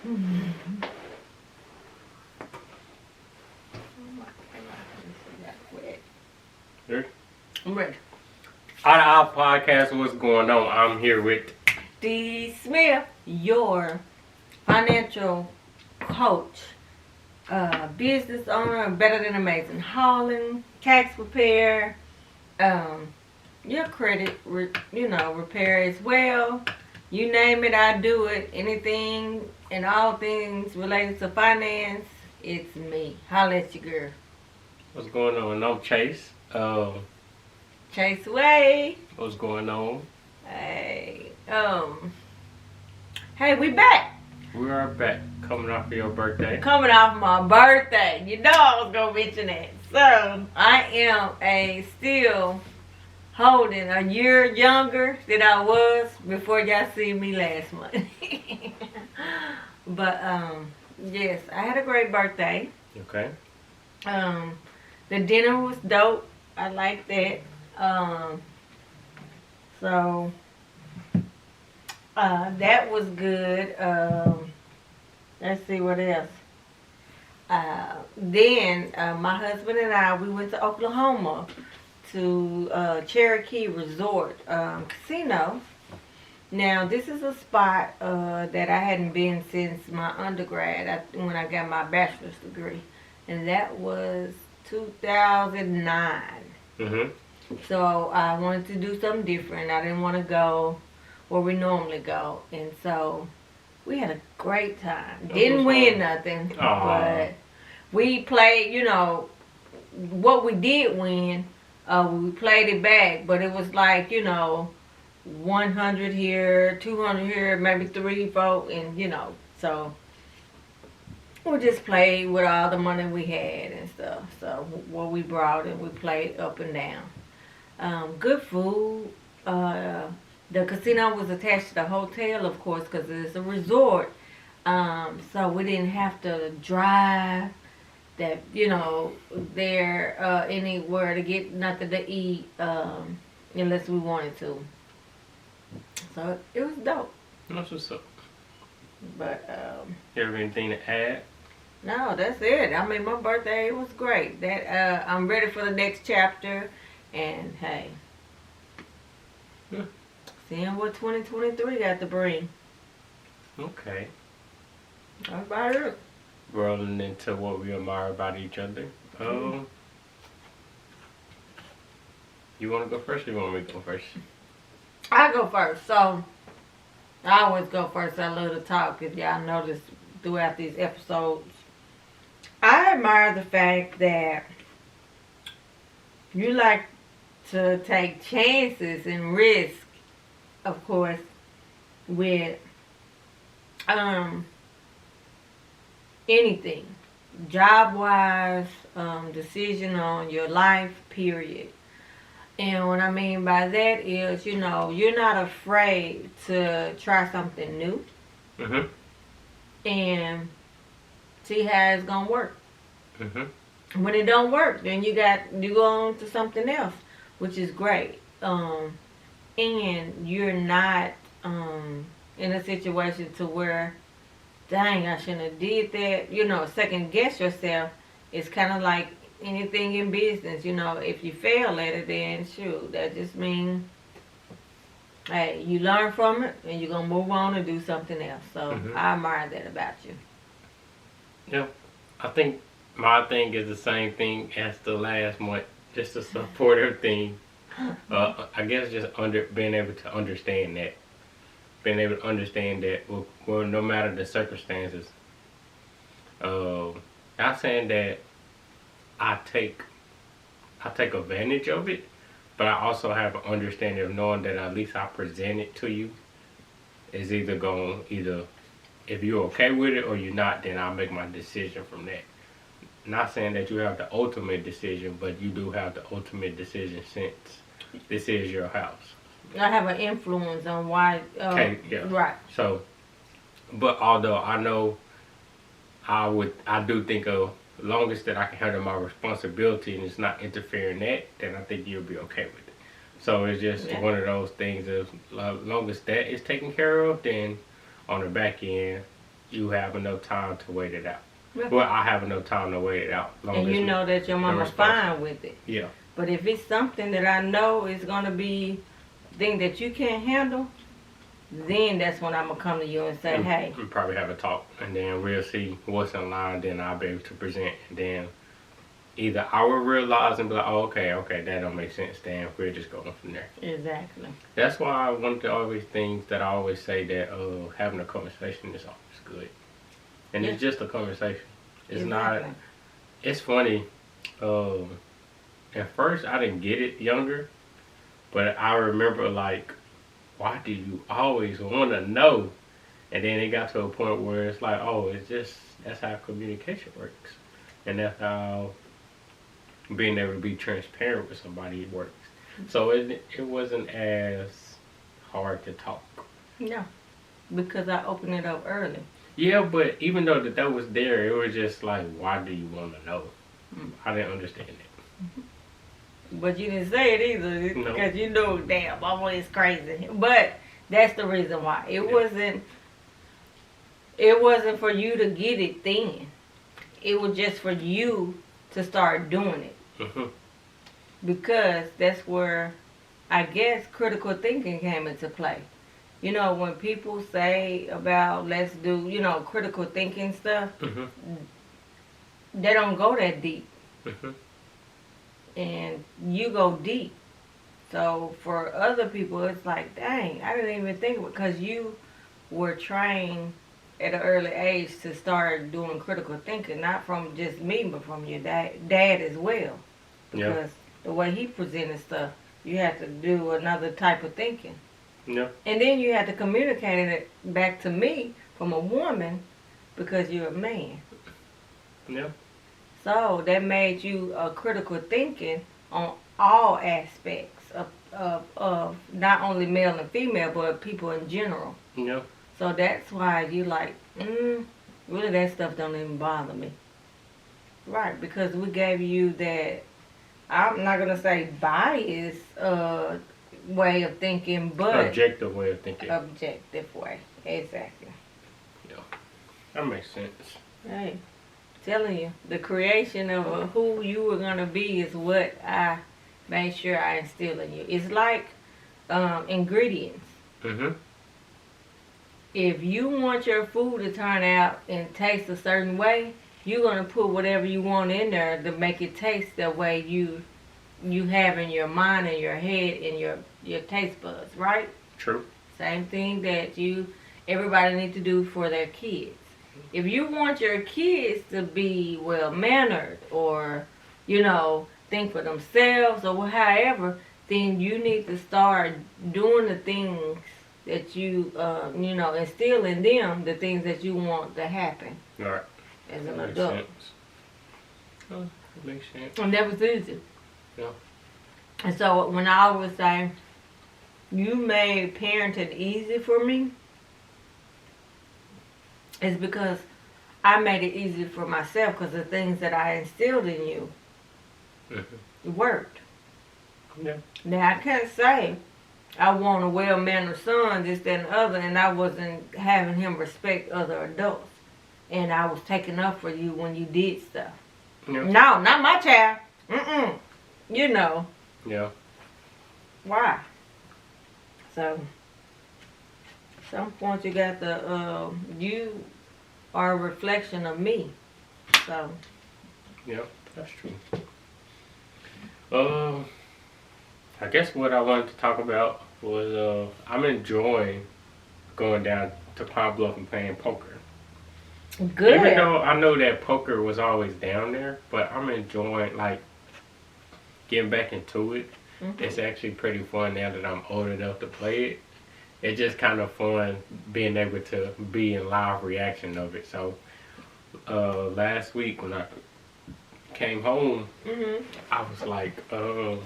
Mm-hmm. Ready? I'm ready. On our podcast, what's going on? I'm here with D. Smith, your financial coach, business owner, better than amazing hauling, tax repair, your credit, repair as well. You name it, I do it. Anything and all things related to finance, it's me. Holla at your girl. what's going on. I'm Chase. Chase Way. What's going on? Hey, hey, we back. We are back, coming off of your birthday. Coming off my birthday. You know I was gonna mention that. So I am still holding a year younger than I was before y'all see me last month. But yes, I had a great birthday. Okay. The dinner was dope. I like that. So that was good. Let's see what else. Then my husband and I, we went to Oklahoma to Cherokee Resort Casino. Now this is a spot that I hadn't been since my undergrad, when I got my bachelor's degree, and that was 2009. So I wanted to do something different. I didn't want to go where we normally go, and so we had a great time. Didn't win nothing, but we played. You know what we did win. We played it back, but it was like 100 here, 200 here, maybe 3, 4, and so we just played with all the money we had and stuff. So what we brought, and we played up and down. Good food. The casino was attached to the hotel, of course, because it's a resort. So we didn't have to drive there anywhere to get nothing to eat unless we wanted to. So it was dope. That's what's up. But You have anything to add? no, that's it. I mean, my birthday was great. That I'm ready for the next chapter, and hey, seeing what 2023 got to bring. Okay. That's about it. Rolling into what we admire about each other. You want to go first, or you want me to go first? I go first. So I always go first. I love to talk. If y'all notice throughout these episodes, I admire the fact that you like to take chances and risk, of course, with anything, job wise, decision on your life, period. And what I mean by that is, you're not afraid to try something new and see how it's gonna work. When it don't work, then you go on to something else, which is great. And you're not in a situation to where, dang, I shouldn't have did that. Second guess yourself. It's kind of like anything in business. If you fail at it, then shoot, that just means, hey, you learn from it and you're gonna move on and do something else. So I admire that about you. Yeah, I think my thing is the same thing as the last month. Just a supportive thing. I guess just being able to understand that. Being able to understand that, well, no matter the circumstances. Not saying that I take advantage of it, but I also have an understanding of knowing that at least I present it to you. Is either if you're okay with it or you're not, then I'll make my decision from that. Not saying that you have the ultimate decision, but you do have the ultimate decision since this is your house. I have an influence on why. Okay, yeah. Right. So, but although I know I do think of longest that I can handle my responsibility and it's not interfering that, then I think you'll be okay with it. So it's just one of those things. As long as that is taken care of, then on the back end, you have enough time to wait it out. Yeah. Well, I have enough time to wait it out. And you know that your mama fine with it. Yeah. But if it's something that I know is gonna be thing that you can't handle, then that's when I'm gonna come to you and say, hey. We probably have a talk, and then we'll see what's in line. Then I'll be able to present, and then either I will realize and be like, oh, okay, that don't make sense. Then we'll just go from there. Exactly. That's why one of the always things that I always say that having a conversation is always good, and Yeah. it's just a conversation. It's Exactly. not. It's funny. At first I didn't get it younger, but I remember like, why do you always want to know? And then it got to a point where it's like, oh, it's just that's how communication works, and that's how being able to be transparent with somebody works. So it wasn't as hard to talk. No. Because I opened it up early. Yeah, but even though that was there, it was just like, why do you want to know? I didn't understand it. But you didn't say it either No. because you know, damn, mama is crazy. But that's the reason why. It wasn't for you to get it then. It was just for you to start doing it. Mhm. Because that's where I guess critical thinking came into play. You know, when people say about let's do, critical thinking stuff, Mhm. they don't go that deep. Mhm. And you go deep. So for other people, it's like, dang, I didn't even think of it because you were trained at an early age to start doing critical thinking, not from just me, but from your dad as well. Yeah. Because the way he presented stuff, you had to do another type of thinking. Yeah. And then you had to communicate it back to me from a woman because you're a man. Yeah. So that made you a critical thinking on all aspects of not only male and female, but people in general. Yeah. So that's why you like, really that stuff don't even bother me. Right, because we gave you that, I'm not going to say bias way of thinking, but Objective way of thinking. objective way. Exactly. That makes sense. Hey, telling you, the creation of who you were gonna be is what I made sure I instill in you. It's like ingredients. Mhm. If you want your food to turn out and taste a certain way, you're gonna put whatever you want in there to make it taste the way you have in your mind and your head and your taste buds, right? True. Same thing that everybody needs to do for their kids. If you want your kids to be well-mannered or, think for themselves or however, then you need to start doing the things that you instill in them, the things that you want to happen All right. as an That makes adult. sense. Oh, that makes sense. And that was easy. Yeah. And so when I always say, you made parenting easy for me, it's because I made it easy for myself because the things that I instilled in you worked. Yeah. Now, I can't say I want a well-mannered son, this, that, and the other, and I wasn't having him respect other adults. And I was taking up for you when you did stuff. Yeah. No, not my child. Mm-mm. You know. Yeah. Why? So, at some point you got you are a reflection of me. So. Yeah, that's true. I guess what I wanted to talk about was I'm enjoying going down to Pine Bluff and playing poker. Good. Even though I know that poker was always down there, but I'm enjoying getting back into it. Mm-hmm. It's actually pretty fun now that I'm old enough to play it. It's just kind of fun being able to be in live reaction of it. So last week when I came home, Mm-hmm. I was like, dang,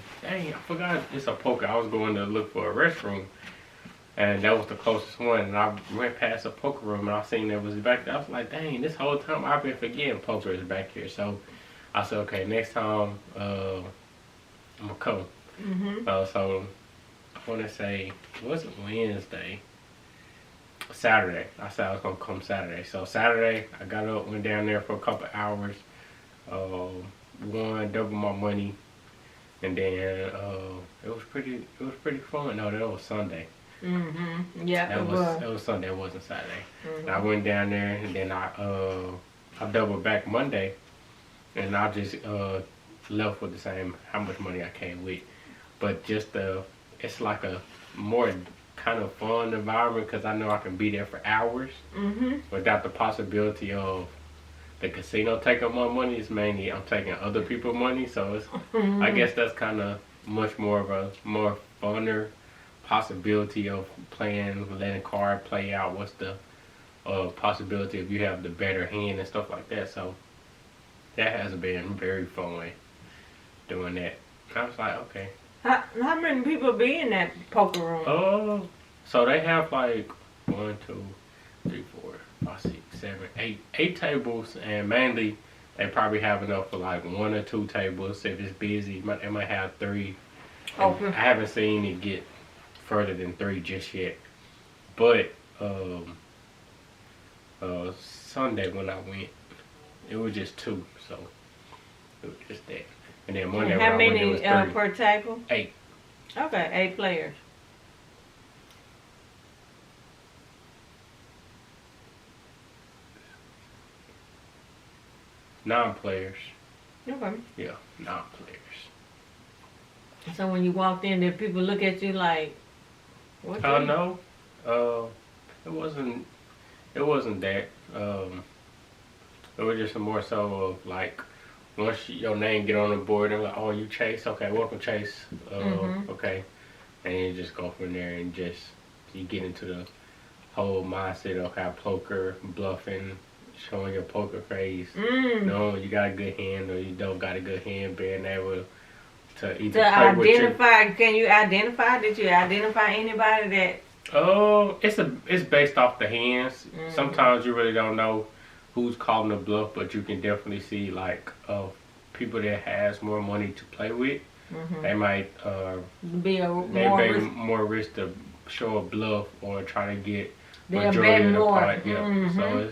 I forgot it's a poker. I was going to look for a restroom, and that was the closest one. And I went past a poker room, and I seen it was back there. I was like, dang, this whole time I've been forgetting poker is back here. So I said, okay, next time I'm gonna come. Mm-hmm. So I want to say, it wasn't Wednesday. Saturday. I said I was gonna come Saturday. So Saturday, I got up, went down there for a couple hours. Won double my money, and then it was pretty fun. No, that was Sunday. Yeah, That was Sunday. It wasn't Saturday. And I went down there, and then I doubled back Monday, and I just left with the same how much money I came with. But just it's like a more kind of fun environment because I know I can be there for hours without the possibility of the casino taking my money. It's mainly I'm taking other people's money, so it's I guess that's kind of much more of a more funner possibility of playing, letting card play out. What's the possibility if you have the better hand and stuff like that? So that has been very fun doing that. I was like, okay. How many people be in that poker room? Oh, so they have like 1, 2, 3, 4, 5, 6, 7, 8 tables, and mainly they probably have enough for like 1 or 2 tables. If it's busy, they might have 3. Okay. I haven't seen it get further than 3 just yet. But Sunday when I went, it was just 2, so it was just that. And then Monday And when how I went, it was many 3. per table? 8. Okay, 8 players. Non-players. Okay. Yeah, non-players. So when you walked in, did people look at you like, what? No. It wasn't that. It was just more so of like, once your name get on the board, they're like, oh, you Chase? Okay, welcome Chase. Okay. And you just go from there and just, you get into the whole mindset of how poker, bluffing, showing your poker face. Knowing you got a good hand or you don't got a good hand, being able to either play with you. Can you identify? Did you identify anybody that? It's based off the hands. Sometimes you really don't know who's calling the bluff, but you can definitely see like people that has more money to play with. They might Be more risk to show a bluff or try to get They'll majority bet of the more. pot. Yeah. So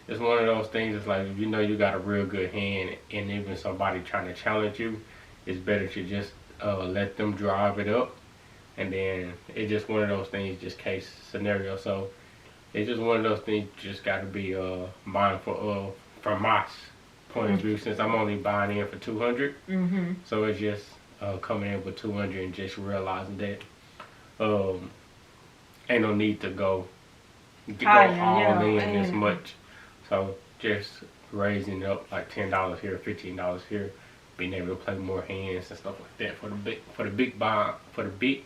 it's one of those things. It's like if you know you got a real good hand, and even somebody trying to challenge you, it's better to just let them drive it up. And then it's just one of those things, just case scenario. So it's just one of those things you just got to be mindful of from my point of view, since I'm only buying in for 200. So it's just coming in with 200 and just realizing that ain't no need to go all in as much. So just raising up like $10 here, $15 here, being able to play more hands and stuff like that for the big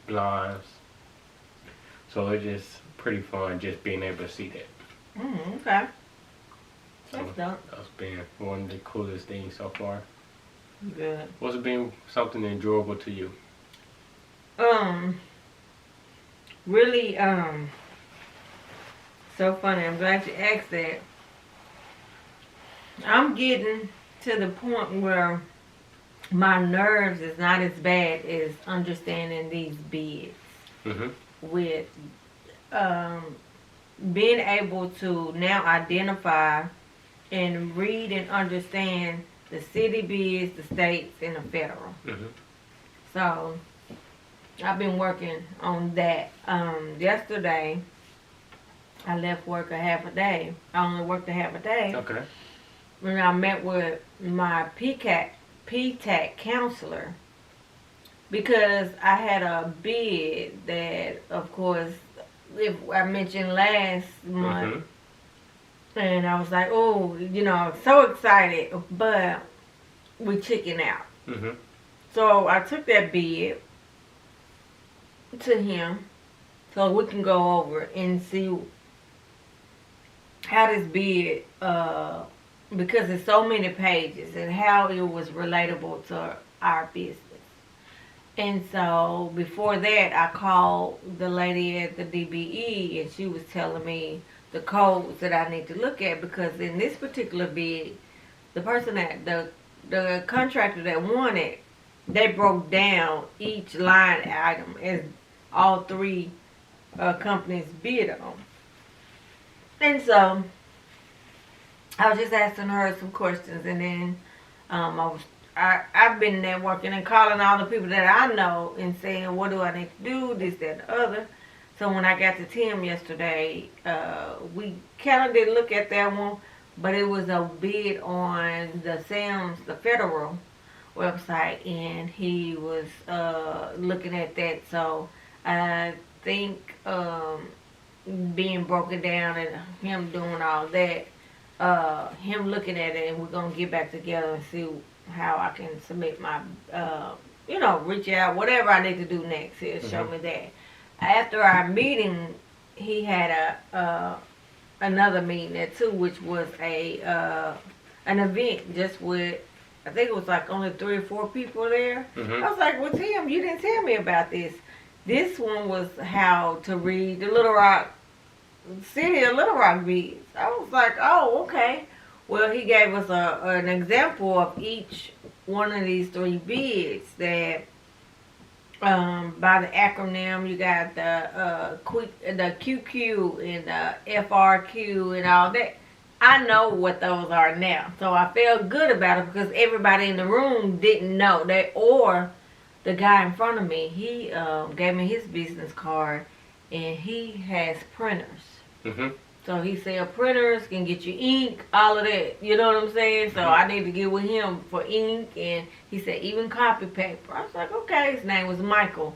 blinds. So it's just pretty fun just being able to see that. Okay. That's dope. That's been one of the coolest things so far. Good. What's been something enjoyable to you? Really, so funny. I'm glad you asked that. I'm getting to the point where my nerves is not as bad as understanding these bids. With being able to now identify and read and understand the city bids, the states, and the federal. So I've been working on that. Yesterday I left work a half a day. I only worked a half a day. Okay. When I met with my PTAC counselor, because I had a bid that, of course, if I mentioned last month, and I was like, oh, so excited, but we chicken out. So I took that bid to him so we can go over and see how this bid, because there's so many pages, and how it was relatable to our business. And so before that, I called the lady at the DBE, and she was telling me the codes that I need to look at, because in this particular bid, the person that the contractor that won it, they broke down each line item as all 3 companies bid on. And so I was just asking her some questions, and then I've been networking and calling all the people that I know and saying, what do I need to do, this, that, and the other. So when I got to Tim yesterday, we kind of did look at that one, but it was a bid on the federal website, and he was looking at that. So I think being broken down and him doing all that, him looking at it, and we're gonna get back together and see how I can submit my, reach out, whatever I need to do next. He'll show me that. After our meeting, he had another meeting at 2, which was an event just with, I think it was like only 3 or 4 people there. I was like, well, Tim, you didn't tell me about this. This one was how to read the Little Rock City of Little Rock bids. I was like, oh, okay. Well, he gave us an example of each one of these 3 bids that, by the acronym, you got the QQ and the FRQ and all that. I know what those are now. So I felt good about it because everybody in the room didn't know that. Or the guy in front of me, he gave me his business card, and he has printers. So he said printers can get you ink, all of that. You know what I'm saying? So I need to get with him for ink, and he said even copy paper. I was like, okay. His name was Michael.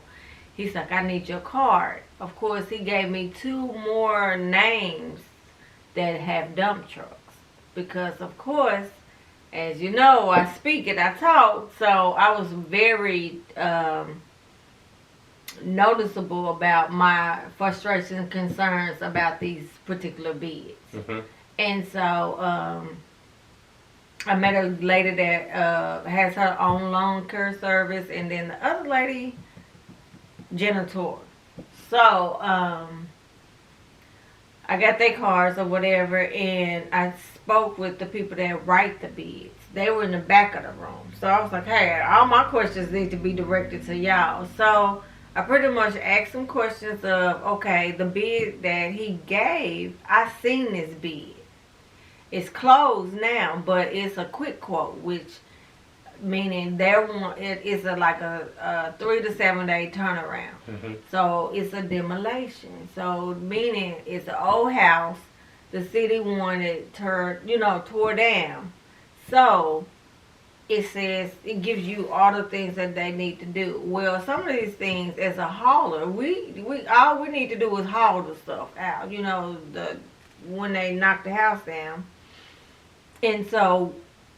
He's like, I need your card. Of course, he gave me 2 more names that have dump trucks. Because, of course, as you know, I speak and I talk. So I was very noticeable about my frustration and concerns about these particular bids. And so I met a lady that has her own lawn care service, and then the other lady, janitor. So I got their cards or whatever, and I spoke with the people that write the bids. They were in the back of the room. So I was like, hey, all my questions need to be directed to y'all. So I pretty much asked some questions of, okay, the bid that he gave, I seen this bid. It's closed now, but it's a quick quote, which meaning it is like a 3 to 7 day turnaround. So it's a demolition. So meaning it's an old house. The city wanted tore down. So it says, it gives you all the things that they need to do. Well, some of these things, as a hauler, we all we need to do is haul the stuff out. When they knock the house down. And so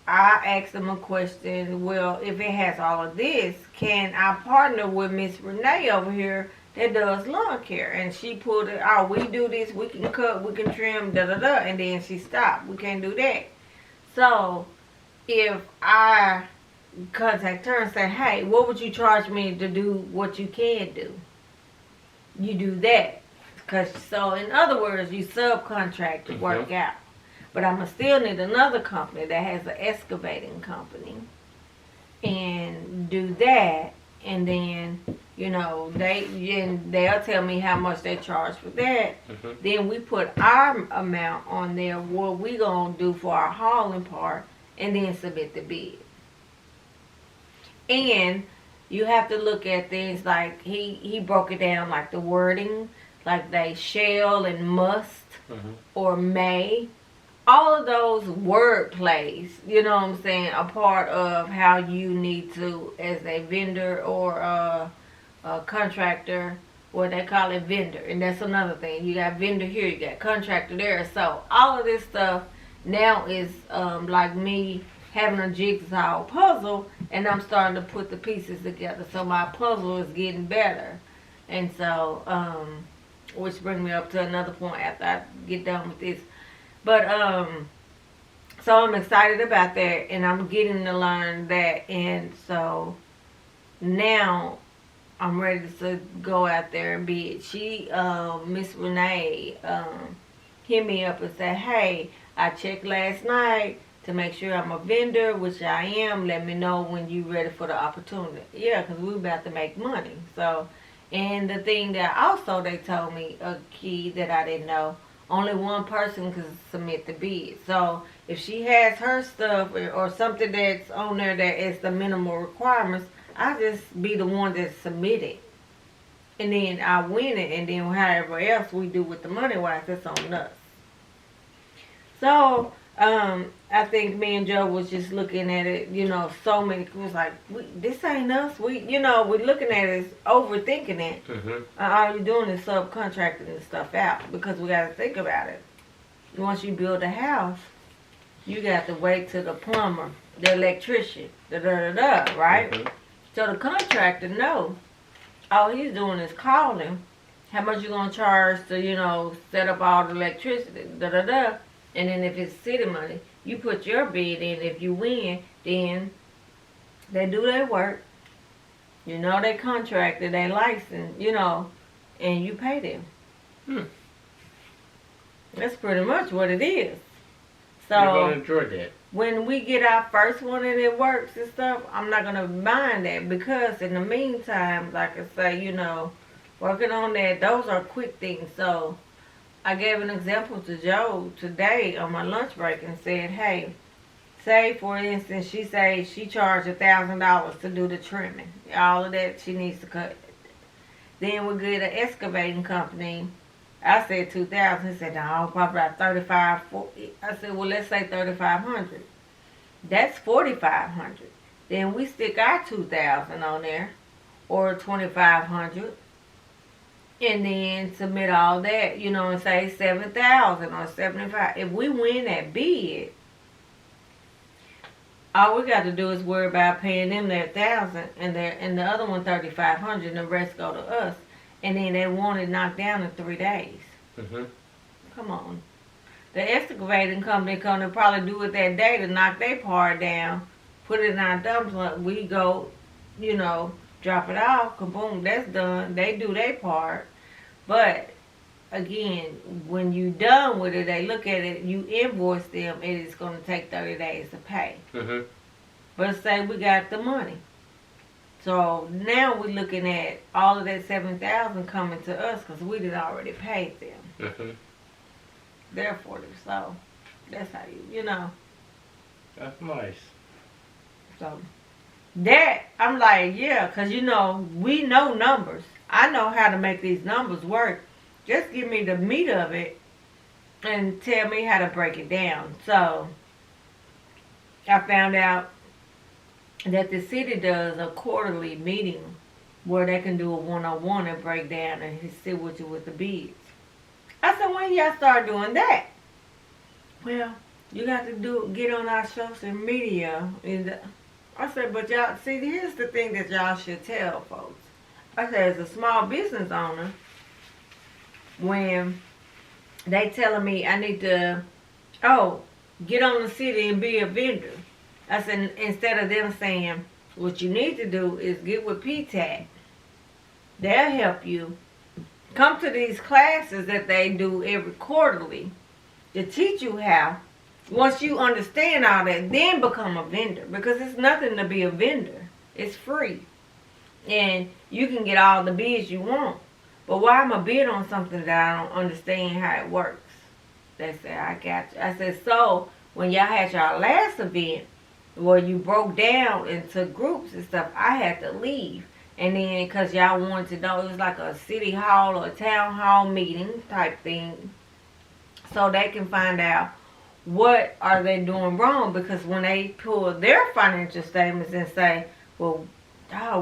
I asked them a question. Well, if it has all of this, can I partner with Miss Renee over here that does lawn care? And she pulled it. Oh, we do this. We can cut. We can trim. Da da da. And then she stopped. We can't do that. So if I contact her and say, hey, what would you charge me to do what you can do? You do that. So in other words, you subcontract to work out. But I'm going to still need another company that has an excavating company and do that. And then, they'll tell me how much they charge for that. Then we put our amount on there, what we going to do for our hauling part, and then submit the bid. And you have to look at things like, he broke it down like the wording, like they shall and must or may. All of those word plays, you know what I'm saying, a part of how you need to, as a vendor or a contractor, what they call it, vendor. And that's another thing. You got vendor here, you got contractor there. So all of this stuff now is like me having a jigsaw puzzle, and I'm starting to put the pieces together. So my puzzle is getting better. And so, which brings me up to another point after I get done with this. But, so I'm excited about that, and I'm getting to learn that, and so now I'm ready to go out there and bid. Miss Renee, hit me up and said, hey, I checked last night to make sure I'm a vendor, which I am. Let me know when you're ready for the opportunity. Yeah, because we're about to make money. So, and the thing that also they told me, a key that I didn't know, only one person can submit the bid. So if she has her stuff or something that's on there that is the minimal requirements, I just be the one that submit it. And then I win it, and then however else we do with the money wise, that's on us. So, I think me and Joe was just looking at it, so many, it was like, this ain't us. We're looking at it as overthinking it. Mm-hmm. All you're doing is subcontracting the stuff out, because we got to think about it. Once you build a house, you got to wait till the plumber, the electrician, right? Mm-hmm. So the contractor know. All he's doing is calling. How much you gonna charge to, set up all the electricity, And then if it's city money, you put your bid in. If you win, then they do their work. They contracted, they licensed, and you pay them. Hmm. That's pretty much what it is. So you're gonna enjoy that. When we get our first one and it works and stuff, I'm not gonna mind that, because in the meantime, like I say, working on that, those are quick things. So I gave an example to Joe today on my lunch break and said, hey, say for instance, she say she charged $1,000 to do the trimming, all of that she needs to cut. Then we get an excavating company. I said 2,000. He said, no, probably about 35, 40. I said, well, let's say 3,500. That's 4,500. Then we stick our 2,000 on there, or 2,500, and then submit all that, and say 7,000 or 75. If we win that bid, all we got to do is worry about paying them their 1,000 and the other one 3,500, and the rest go to us. And then they want it knocked down in 3 days. Mm-hmm. Come on. The excavating company come to probably do it that day to knock their part down, put it in our dumps. We go, drop it off, kaboom, that's done. They do their part. But again, when you done with it, they look at it, you invoice them, and it's going to take 30 days to pay. Mm-hmm. But say we got the money. So now we're looking at all of that 7,000 coming to us, because we did already paid them. Mm-hmm. Therefore, so that's how That's nice. So that, I'm like, yeah, because we know numbers. I know how to make these numbers work. Just give me the meat of it and tell me how to break it down. So I found out that the city does a quarterly meeting where they can do a one-on-one and break down and sit with you with the bids. I said, when y'all start doing that? Well, you got to get on our social media. And I said, but y'all, see, here's the thing that y'all should tell folks. I said, as a small business owner, when they telling me I need to, get on the city and be a vendor. I said, instead of them saying, what you need to do is get with PTAC. They'll help you. Come to these classes that they do every quarterly to teach you how. Once you understand all that, then become a vendor. Because it's nothing to be a vendor. It's free. And you can get all the bids you want. But why am I bid on something that I don't understand how it works? They said, I got you. I said, so when y'all had y'all last event, where you broke down into groups and stuff, I had to leave. And then, because y'all wanted to know, it was like a city hall or a town hall meeting type thing. So they can find out what are they doing wrong. Because when they pull their financial statements and say, well,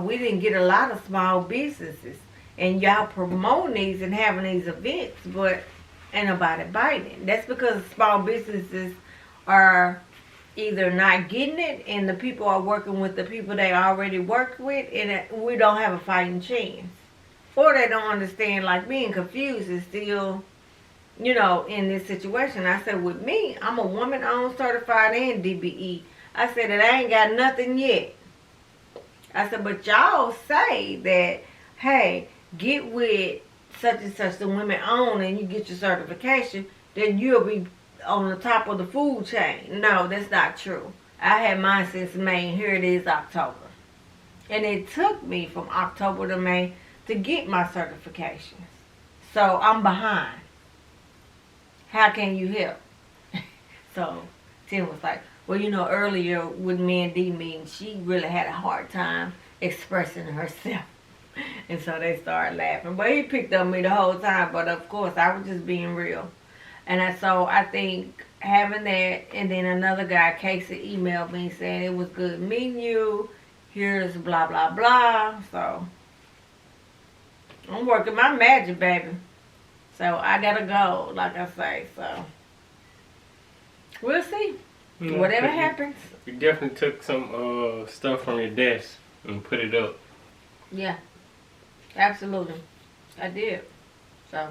we didn't get a lot of small businesses. And y'all promoting these and having these events, but ain't nobody biting. That's because small businesses are either not getting it, and the people are working with the people they already work with, and we don't have a fighting chance. Or they don't understand, like being confused is still, in this situation. I said, with me, I'm a woman-owned, certified, and DBE. I said that I ain't got nothing yet. I said, but y'all say that, hey, get with such and such, the women-owned, and you get your certification, then you'll be on the top of the food chain. No, that's not true. I had mine since May. Here it is, October. And it took me from October to May to get my certifications. So I'm behind. how can you help? So Tim was like, well, you know, earlier with me and Dee meeting, she really had a hard time expressing herself. And so they started laughing. But he picked on me the whole time. But of course, I was just being real. So I think having that, and then another guy, Casey, emailed me saying it was good meeting you. Here's blah, blah, blah. So I'm working my magic, baby. So I gotta go, like I say. So we'll see. Yeah, Whatever but happens. You definitely took some stuff from your desk and put it up. Yeah, absolutely. I did. So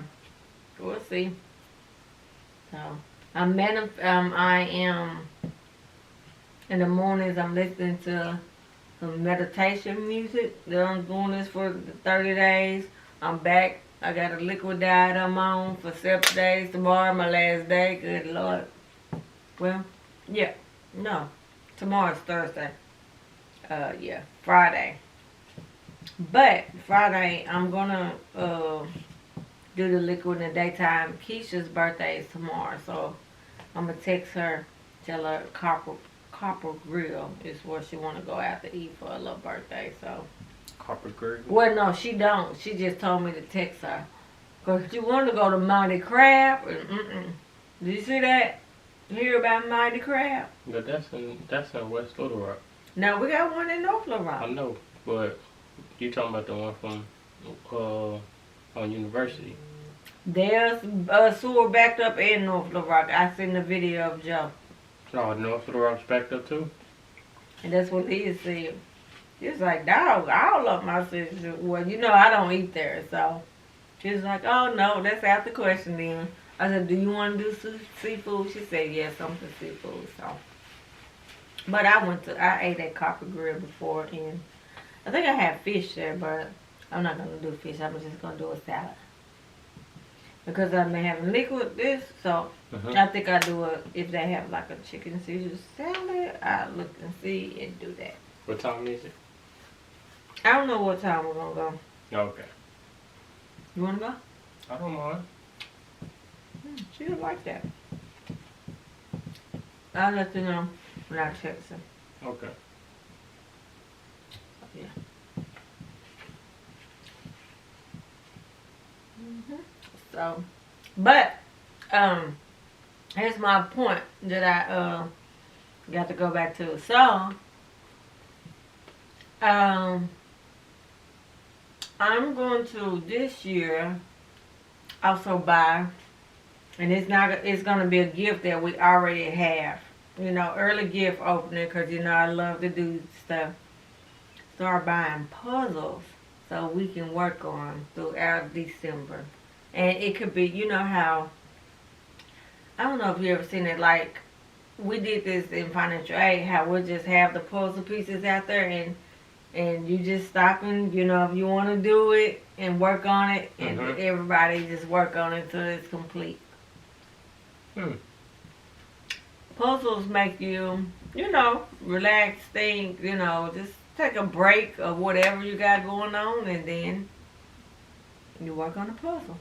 we'll see. So I am in the mornings. I'm listening to some meditation music. I'm doing this for the 30 days. I'm back. I got a liquid diet I'm on for 7 days. Tomorrow my last day. Good Lord. Well, yeah. No. Tomorrow's Thursday. Yeah. Friday. But Friday I'm gonna do the liquid in the daytime. Keisha's birthday is tomorrow, so I'm gonna text her, tell her Copper Grill is where she wanna go out to eat for her little birthday. So Copper Grill? well, no, she don't. She just told me to text her. Cause she wanted to go to Mighty Crab. And, Did you see that? You hear about Mighty Crab? But that's in West Little Rock. No, we got one in North Little Rock. I know, but you talking about the one from on University? There's a sewer backed up in North Little Rock. I seen the video of Joe. Oh, North Little Rock's backed up too? And that's what he said. He was like, dog, I love my sister. Well, you know I don't eat there, so. She was like, oh no, that's out the question then. I said, do you want to do seafood? She said, yes, I'm for seafood, so. But I ate at Copper Grill before, and I think I had fish there, but I'm not going to do fish. I'm just going to do a salad. Because I've been having liquid this, so I think I do if they have like a chicken Caesar salad, I look and see and do that. What time is it? I don't know what time we're going to go. Okay. You want to go? I don't mind. She would like that. I'll let you know when I text her. Okay. Yeah. So, but here's my point that I got to go back to. So, I'm going to this year also buy, and it's gonna be a gift that we already have. You know, early gift opening, because you know I love to do stuff. Start buying puzzles so we can work on throughout December. And it could be, you know how, I don't know if you ever seen it, like, we did this in financial aid, how we'll just have the puzzle pieces out there and you just stop and, you know, if you want to do it and work on it, and everybody just work on it until it's complete. Puzzles make you, you know, relax, think, you know, just take a break of whatever you got going on, and then you work on the puzzle.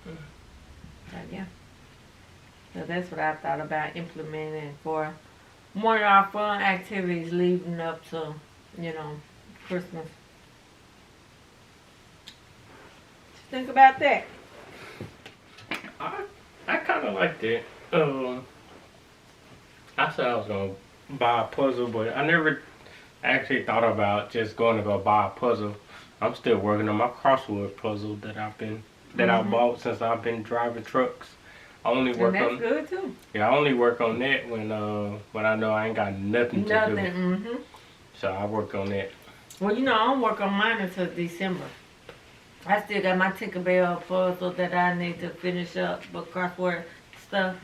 So, yeah. So that's what I thought about implementing for one of our fun activities leading up to, you know, Christmas. Just think about that. I kind of liked it. I said I was going to buy a puzzle, but I never actually thought about just going to go buy a puzzle. I'm still working on my crossword puzzle that I bought since I've been driving trucks. I only work and that's good too. Yeah, I only work on that when I know I ain't got nothing to do. So I work on that. Well, you know, I don't work on mine until December. I still got my Tinkerbell puzzle that I need to finish up, but crossword stuff,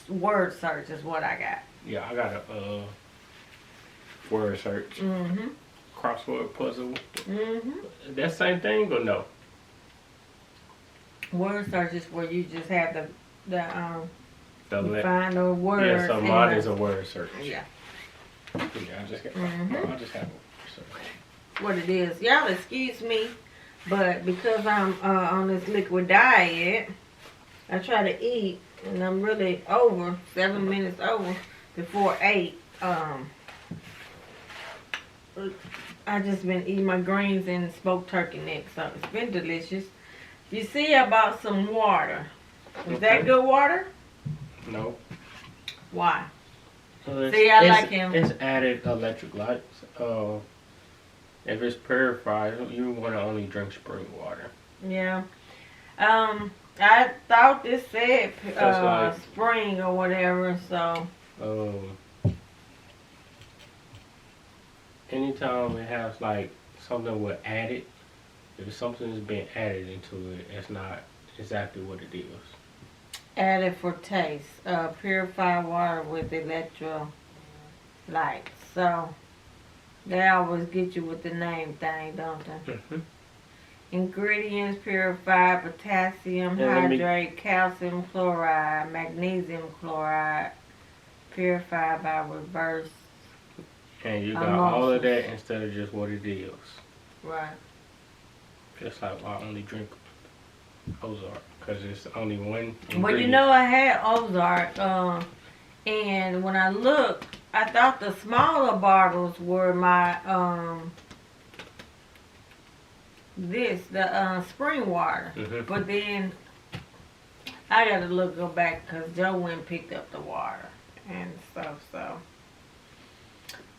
word search is what I got. Yeah, I got a word search. Crossword puzzle. That same thing or no? Word search is where you just have the find the words. Yeah, so mine is a word search. Yeah. Yeah, I just have a word search. What it is, y'all excuse me, but because I'm on this liquid diet, I try to eat, and I'm really over 7 minutes over before 8. I just been eating my greens and smoked turkey neck, so it's been delicious. You see, I bought some water. Is that Okay. good water? No. Why? So See, I like him. It's added electric lights. If it's purified, you want to only drink spring water. Yeah. I thought this said That's like- spring or whatever, so. Anytime it has like something with added, if something is being added into it, it's not exactly what it is. Added for taste. Purified water with electrolytes. So, they always get you with the name thing, don't they? Mm-hmm. Ingredients: purified potassium Yeah, let me- hydrate, calcium chloride, magnesium chloride, purified by reverse. And you got all of that instead of just what it is. Right. Just like I only drink Ozark because it's only one. Well, you know, I had Ozark, and when I looked, I thought the smaller bottles were my spring water. Mm-hmm. But then I gotta go back because Joe went and picked up the water and stuff. So,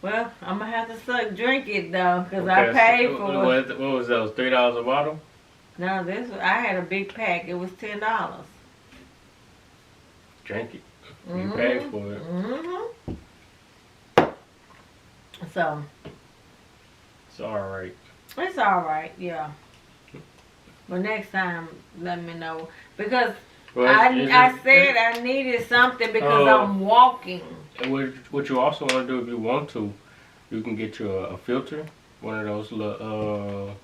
well, I'm gonna have to drink it though because I paid for it. What was those, $3 a bottle? No, I had a big pack. It was $10. Drink it. You paid for it. Mm-hmm. So It's alright. it's all right, yeah. But next time, let me know because I said I needed something because I'm walking. What you also want to do if you want to, you can get you a filter, one of those little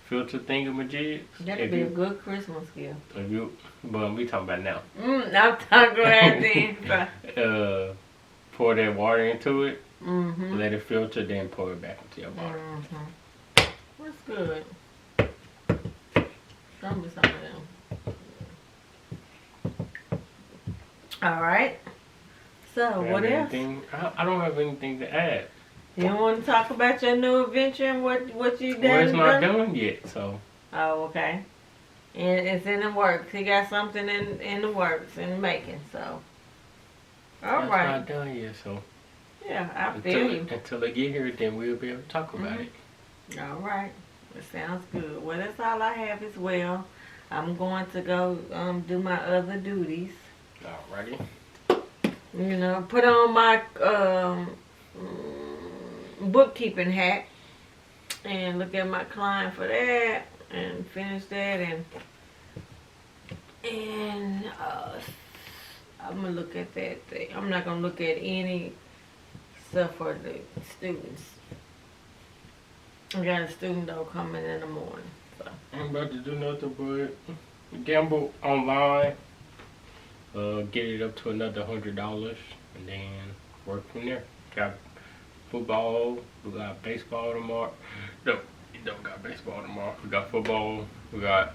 filter thingamajigs. That'd be a good Christmas gift. But we talking about now. I'm talking about then. Pour that water into it, Mm-hmm. let it filter, then pour it back into your bottle. Mm-hmm. That's good. Show me some of them. All right. So what else? I don't have anything to add. You want to talk about your new adventure and what you done? Well, it's not done yet, so. Oh, okay. And it's in the works. He got something in the works, in the making, so. All right. It's not done yet, so. Yeah, I feel you. Until they get here, then we'll be able to talk about it. All right. It sounds good. Well, that's all I have as well. I'm going to go do my other duties. Alrighty. You know, put on my bookkeeping hat and look at my client for that and finish that and I'm gonna look at that thing. I'm not gonna look at any stuff for the students. I got a student though coming in the morning. So. I'm about to do nothing but gamble online, get it up to another $100, and then work from there. Got football, we got baseball tomorrow. No, we don't got baseball tomorrow. We got football, we got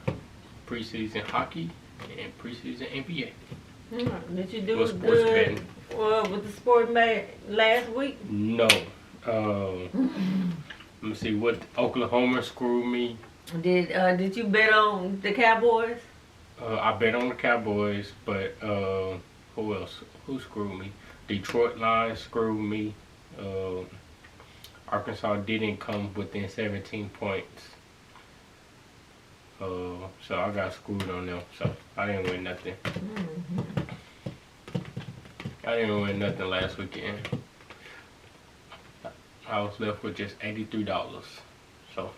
preseason hockey, and preseason NBA. Did you do What sports good with the sport last week? No. Let me see what Oklahoma screwed me. Did you bet on the Cowboys? I bet on the Cowboys, but who else? Who screwed me? Detroit Lions screwed me. Arkansas didn't come within 17 points. So I got screwed on them. So I didn't win nothing. Mm-hmm. I didn't win nothing last weekend. I was left with just $83. So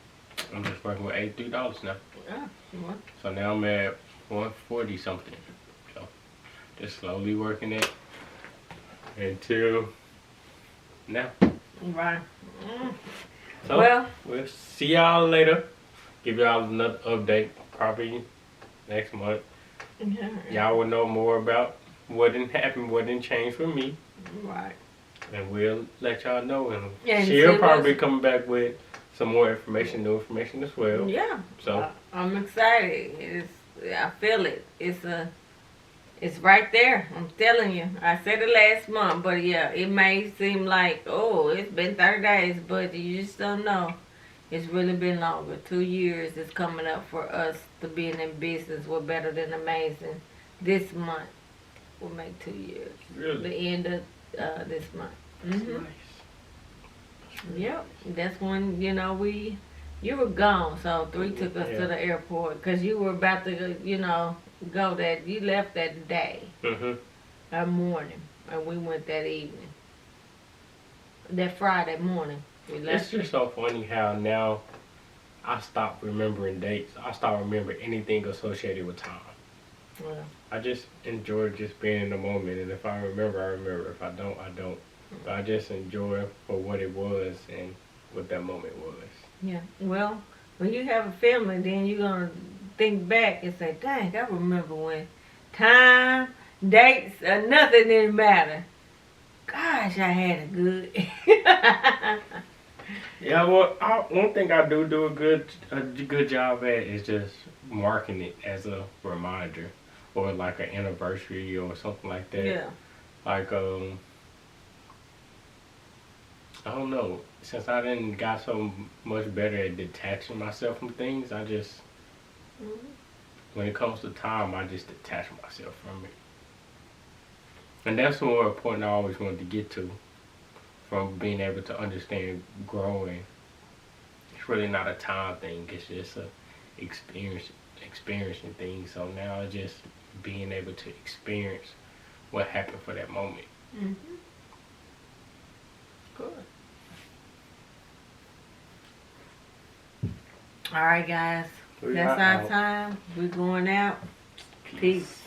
I'm just working with $83 now. Yeah. So now I'm at 140 something. So just slowly working it until now. Right. So Well, we'll see y'all later. Give y'all another update probably next month. yeah. Y'all will know more about what didn't happen, what didn't change for me. Right. And we'll let y'all know. And And she'll see probably what's- come back with some more information, new information as well. Yeah. So I'm excited. I feel it. It's a It's right there. I'm telling you. I said it last month, but yeah, it may seem like, oh, it's been 30 days, but you just don't know. It's really been longer. 2 years is coming up for us to being in business. We're better than amazing. This month will make 2 years. Really? The end of this month. That's Mhm. nice. Yep. That's when, you were gone. So 3 took us Yeah. to the airport because you were about to, go you left that day. That morning, and we went that evening. That Friday morning, we It's left. just so funny how now I stopped remembering dates. I stopped remembering anything associated with time. Well, I just enjoy just being in the moment, and if I remember, I remember. If I don't, I don't. But I just enjoy for what it was and what that moment was. yeah. Well, when you have a family, then you're gonna think back and say, "Dang, I remember when time, dates, nothing didn't matter." Gosh, I had a good. Yeah, well, one thing I do a good job at is just marking it as a reminder, or like an anniversary or something like that. Yeah. Like I don't know. Since I didn't got so much better at detaching myself from things, I just Mhm. when it comes to time, I just detach myself from it. And that's more important I always wanted to get to, from being able to understand growing. It's really not a time thing. It's just a experiencing things. So now it's just being able to experience what happened for that moment. Mhm. Good. All right, guys. We That's are our out. time. We're going out. Peace.